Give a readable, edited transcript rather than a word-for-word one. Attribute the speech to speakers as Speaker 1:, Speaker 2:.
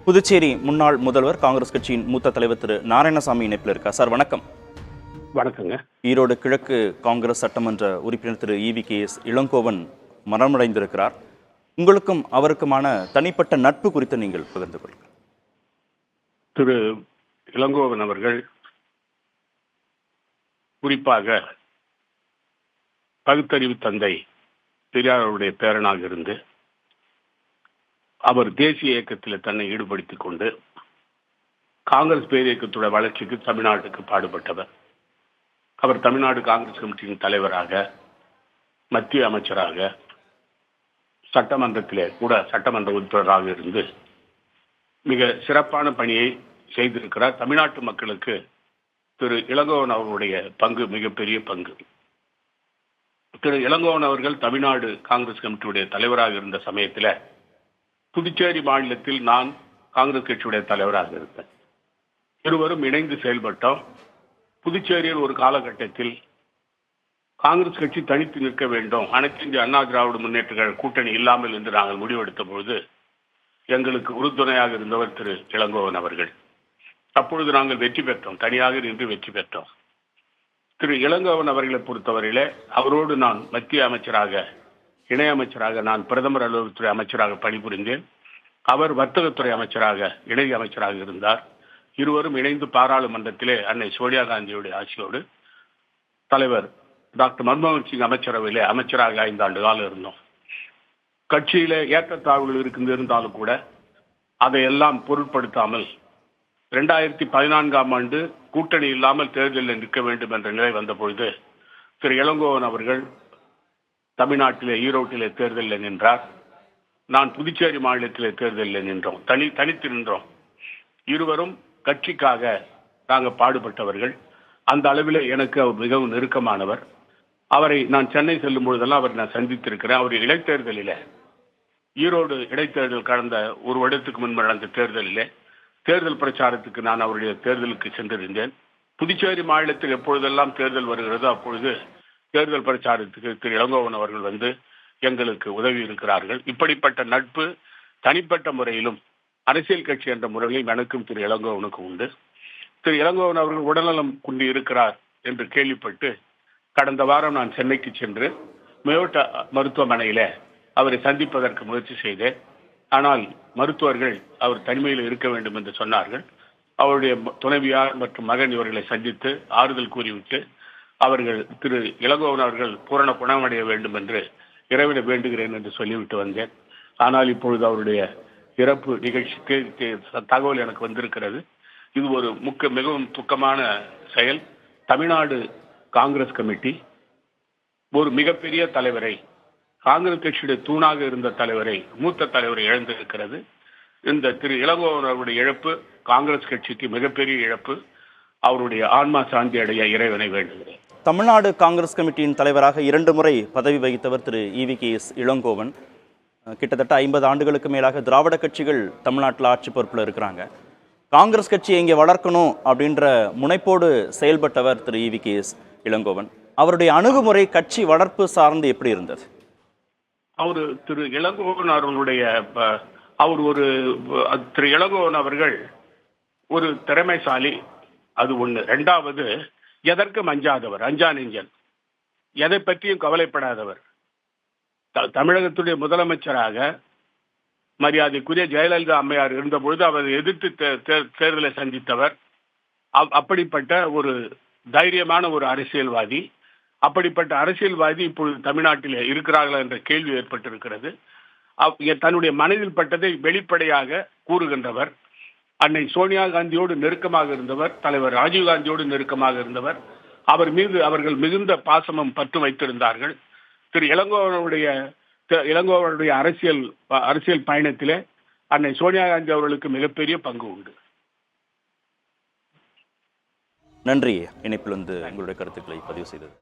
Speaker 1: புதுச்சேரி முன்னாள் முதல்வர் காங்கிரஸ் கட்சியின் மூத்த தலைவர் திரு நாராயணசாமி இணைப்பில் இருக்கார். சார் வணக்கம்.
Speaker 2: வணக்கங்க.
Speaker 1: ஈரோடு கிழக்கு காங்கிரஸ் சட்டமன்ற உறுப்பினர் திரு EVKS இளங்கோவன் மரணமடைந்திருக்கிறார். உங்களுக்கும் அவருக்குமான தனிப்பட்ட நட்பு குறித்து நீங்கள் பகிர்ந்து கொள்ளுங்கள்.
Speaker 2: திரு இளங்கோவன் அவர்கள் குறிப்பாக பகுத்தறிவு தந்தை பெரியாருடைய பேரனாக இருந்து அவர் தேசிய இயக்கத்தில் தன்னை ஈடுபடுத்திக் கொண்டு காங்கிரஸ் பேரியக்கத்தோட வளர்ச்சிக்கு தமிழ்நாட்டுக்கு பாடுபட்டவர். அவர் தமிழ்நாடு காங்கிரஸ் கமிட்டியின் தலைவராக, மத்திய அமைச்சராக, சட்டமன்றத்திலே கூட சட்டமன்ற உறுப்பினராக இருந்து மிக சிறப்பான பணியை செய்திருக்கிறார். தமிழ்நாட்டு மக்களுக்கு திரு இளங்கோவன் அவர்களுடைய பங்கு மிகப்பெரிய பங்கு. திரு இளங்கோவன் அவர்கள் தமிழ்நாடு காங்கிரஸ் கமிட்டியுடைய தலைவராக இருந்த சமயத்தில் புதுச்சேரி மாநிலத்தில் நான் காங்கிரஸ் கட்சியுடைய தலைவராக இருந்தேன். இருவரும் இணைந்து செயல்பட்டோம். புதுச்சேரியில் ஒரு காலகட்டத்தில் காங்கிரஸ் கட்சி தனித்து நிற்க வேண்டும், அனைத்து இந்திய அண்ணா திராவிட முன்னேற்ற கழக கூட்டணி இல்லாமல் என்று நாங்கள் முடிவெடுத்த பொழுது எங்களுக்கு உறுதுணையாக இருந்தவர் திரு இளங்கோவன் அவர்கள். அப்பொழுது நாங்கள் வெற்றி பெற்றோம், தனியாக நின்று வெற்றி பெற்றோம். திரு இளங்கோவன் அவர்களை பொறுத்தவரையிலே அவரோடு நான் மத்திய அமைச்சராக, இணையமைச்சராக, நான் பிரதமர் அலுவலகத்துறை அமைச்சராக பணிபுரிந்தேன். அவர் வர்த்தகத்துறை அமைச்சராக, இணை அமைச்சராக இருந்தார். இருவரும் இணைந்து பாராளுமன்றத்திலே அன்னை சோனியா காந்தியுடைய ஆட்சியோடு தலைவர் டாக்டர் மன்மோகன் சிங் அமைச்சரவையிலே அமைச்சராக 5 ஆண்டு காலம் இருந்தோம். கட்சியில ஏற்றத்தாழ்வுகள் இருந்தாலும் கூட அதையெல்லாம் பொருட்படுத்தாமல் 2014ஆம் ஆண்டு கூட்டணி இல்லாமல் தேர்தலில் நிற்க வேண்டும் என்ற நிலை வந்த பொழுது திரு இளங்கோவன் அவர்கள் தமிழ்நாட்டிலே ஈரோட்டிலே தேர்தலில் நின்றார். நான் புதுச்சேரி மாநிலத்திலே தேர்தலில் நின்றோம். தனித்து நின்றோம். இருவரும் கட்சிக்காக நாங்கள் பாடுபட்டவர்கள். அந்த அளவில் எனக்கு அவர் மிகவும் நெருக்கமானவர். அவரை நான் சென்னை செல்லும் பொழுதெல்லாம் அவரை நான் சந்தித்திருக்கிறேன். அவர் இடைத்தேர்தலில், ஈரோடு இடைத்தேர்தல் கடந்த ஒரு வருடத்துக்கு முன்பு நடந்த தேர்தலிலே தேர்தல் பிரச்சாரத்துக்கு நான் அவருடைய தேர்தலுக்கு சென்றிருந்தேன். புதுச்சேரி மாநிலத்தில் எப்பொழுதெல்லாம் தேர்தல் வருகிறதோ அப்பொழுது தேர்தல் பிரச்சாரத்துக்கு திரு இளங்கோவன் அவர்கள் வந்து எங்களுக்கு உதவி இருக்கிறார்கள். இப்படிப்பட்ட நட்பு தனிப்பட்ட முறையிலும் அரசியல் கட்சி என்ற முறையிலும் எனக்கும் திரு இளங்கோவனுக்கு உண்டு. திரு இளங்கோவன் அவர்கள் உடல்நலம் குன்றி இருக்கிறார் என்று கேள்விப்பட்டு கடந்த வாரம் நான் சென்னைக்கு சென்று மேயோட்ட மருத்துவமனையில அவரை சந்திப்பதற்கு முயற்சி செய்தேன். ஆனால் மருத்துவர்கள் அவர் தனிமையில் இருக்க வேண்டும் என்று சொன்னார்கள். அவருடைய துணைவியார் மற்றும் மகன் இவர்களை சந்தித்து ஆறுதல் கூறிவிட்டு அவர்கள் திரு இளங்கோவன் அவர்கள் பூரண குணமடைய வேண்டும் என்று இறைவனை வேண்டுகிறேன் என்று சொல்லிவிட்டு வந்தேன். ஆனால் இப்பொழுது அவருடைய இறப்பு நிகழ்ச்சிக்கு தகவல் எனக்கு வந்திருக்கிறது. இது ஒரு மிகவும் துக்கமான செயல். தமிழ்நாடு காங்கிரஸ் கமிட்டி ஒரு மிகப்பெரிய தலைவரை, காங்கிரஸ் கட்சியுடைய தூணாக இருந்த தலைவரை, மூத்த தலைவரை இழந்திருக்கிறது. இந்த திரு இளங்கோவன் அவருடைய இழப்பு காங்கிரஸ் கட்சிக்கு மிகப்பெரிய இழப்பு. அவருடைய ஆன்மா சாந்தி அடைய இறைவனை வேண்டுகிறேன்.
Speaker 1: தமிழ்நாடு காங்கிரஸ் கமிட்டியின் தலைவராக 2 முறை பதவி வகித்தவர் திரு EVKS இளங்கோவன். கிட்டத்தட்ட 50 ஆண்டுகளுக்கு மேலாக திராவிட கட்சிகள் தமிழ்நாட்டில் ஆட்சி பொறுப்பில் இருக்கிறாங்க. காங்கிரஸ் கட்சியை இங்கே வளர்க்கணும் அப்படின்ற முனைப்போடு செயல்பட்டவர் திரு EVKS இளங்கோவன். அவருடைய அணுகுமுறை கட்சி வளர்ப்பு சார்ந்து எப்படி இருந்தது?
Speaker 2: அவர் திரு இளங்கோவன் அவர்களுடைய திரு இளங்கோவன் அவர்கள் ஒரு திறமைசாலி, அது ஒண்ணு. 2வது, எதற்கும் அஞ்சாதவர், அஞ்சா நெஞ்சன், எதை பற்றியும் கவலைப்படாதவர். தமிழகத்துடைய முதலமைச்சராக மரியாதைக்குரிய ஜெயலலிதா அம்மையார் இருந்த பொழுது அவரை எதிர்த்து தேர்தலை சந்தித்தவர். அப்படிப்பட்ட ஒரு தைரியமான ஒரு அரசியல்வாதி. அப்படிப்பட்ட அரசியல்வாதி இப்பொழுது தமிழ்நாட்டில் இருக்கிறார்களா என்ற கேள்வி ஏற்பட்டிருக்கிறது. தன்னுடைய மனதில் பட்டதை வெளிப்படையாக கூறுகின்றவர். அன்னை சோனியா காந்தியோடு நெருக்கமாக இருந்தவர், தலைவர் ராஜீவ்காந்தியோடு நெருக்கமாக இருந்தவர். அவர் மீது அவர்கள் மிகுந்த பாசமும் பற்று வைத்திருந்தார்கள். திரு இளங்கோவனுடைய அரசியல் பயணத்திலே அன்னை சோனியா காந்தி அவர்களுக்கு மிகப்பெரிய பங்கு உண்டு.
Speaker 1: நன்றி. இணைப்பில் வந்து உங்களுடைய கருத்துக்களை பதிவு செய்தது.